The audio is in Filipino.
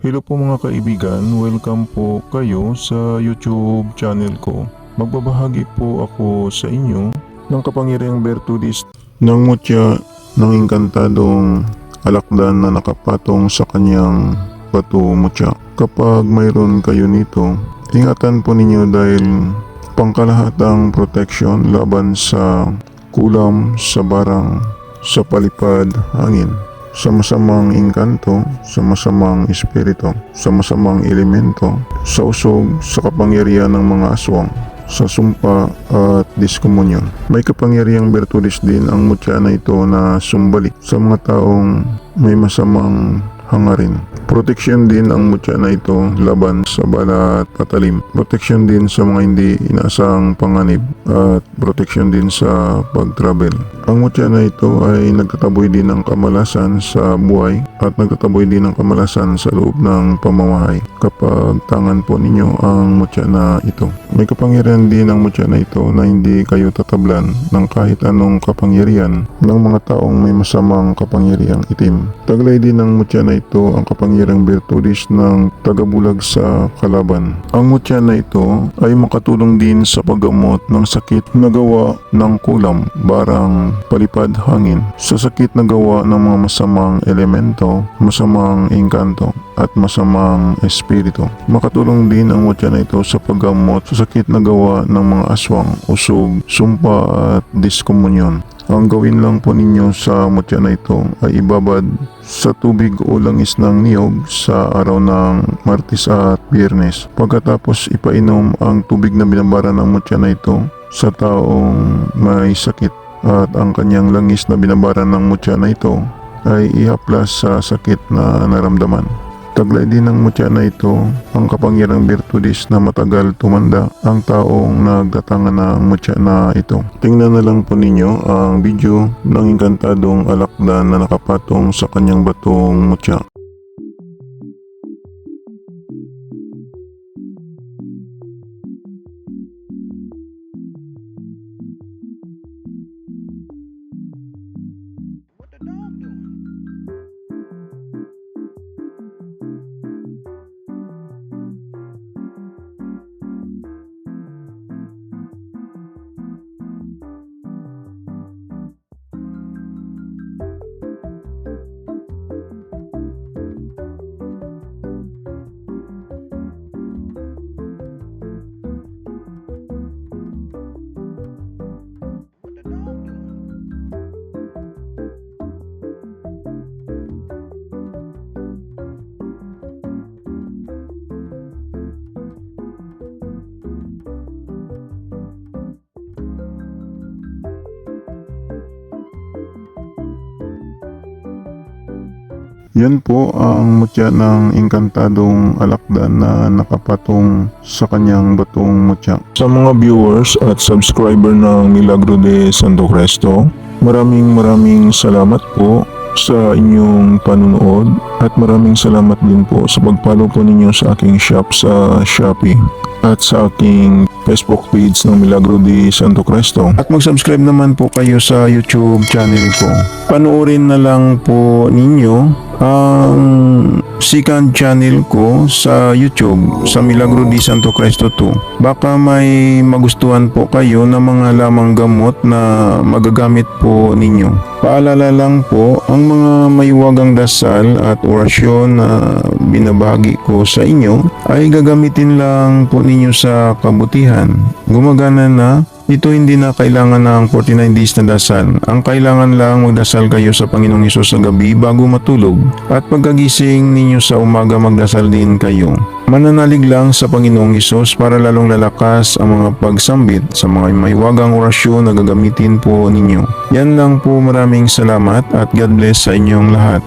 Hello po mga kaibigan, welcome po kayo sa YouTube channel ko. Magbabahagi po ako sa inyo ng kapangyarihang bertudis ng mutya ng engkantadong alakdan na nakapatong sa kanyang bato mutya. Kapag mayroon kayo nito, ingatan po ninyo dahil pangkalahatang protection laban sa kulam, sa barang, sa palipad, hangin, sa masamang engkanto, sa masamang espiritu, sa masamang elemento, sa usog, sa kapangyarihan ng mga aswang, sa sumpa at diskomunyon. May kapangyarihang bertudis din ang mutya na ito na sumbalik sa mga taong may masamang hangarin. Proteksyon din ang mutya na ito laban sa bala at patalim. Proteksyon din sa mga hindi inaasahang panganib at proteksyon din sa pag-travel. Ang mutya na ito ay nagtataboy din ng kamalasan sa buhay at nagtataboy din ng kamalasan sa loob ng pamamahay kapag tangan po ninyo ang mutya na ito. May kapangyarihan din ang mutya na ito na hindi kayo tatablan ng kahit anong kapangyarihan ng mga taong may masamang kapangyarihang itim. Taglay din ng mutya na ito ang kapangyarihang bertudis ng tagabulag sa kalaban. Ang mutya na ito ay makatulong din sa paggamot ng sakit na gawa ng kulam, barang, palipad, hangin, sa sakit na gawa ng mga masamang elemento, masamang engkanto at masamang espiritu. Makatulong din ang mutya na ito sa paggamot sa sakit na gawa ng mga aswang, usog, sumpa at diskomunyon. Ang gawin lang po ninyo sa mutya na ito ay ibabad sa tubig o langis ng niyog sa araw ng Martes at Biyernes. Pagkatapos ipainom ang tubig na binabara ng mutya na ito sa taong may sakit at ang kanyang langis na binabara ng mutya na ito ay ihaplas sa sakit na naramdaman. Taglay din ng mutya na ito ang kapangyarang bertudis na matagal tumanda ang taong nagdatangan ng mutya na ito. Tingnan na lang po ninyo ang video ng engkantadong alakdan na nakapatong sa kanyang batong mutya. Yan po ang mutya ng engkantadong alakdan na nakapatong sa kanyang batong mutya. Sa mga viewers at subscriber ng Milagro de Santo Cristo, maraming salamat po sa inyong panunood at maraming salamat din po sa pag-follow po ninyo sa aking shop sa Shopee at sa aking Facebook page ng Milagro de Santo Cristo. At mag-subscribe naman po kayo sa YouTube channel ko. Panoorin na lang po ninyo ang second channel ko sa YouTube sa Milagro de Santo Cristo 2. Baka may magustuhan po kayo ng mga lamang gamot na magagamit po ninyo. Paalala lang po, ang mga maiwagang dasal at orasyon na binabahagi ko sa inyo ay gagamitin lang po ninyo sa kabutihan. Gumagana na. Ito hindi na kailangan ng 49 days na dasal. Ang kailangan lang magdasal kayo sa Panginoong Hesus sa gabi bago matulog. At pagkagising ninyo sa umaga magdasal din kayo. Mananalig lang sa Panginoong Hesus para lalong lalakas ang mga pagsambit sa mga maiwagang orasyon na gagamitin po ninyo. Yan lang po, maraming salamat at God bless sa inyong lahat.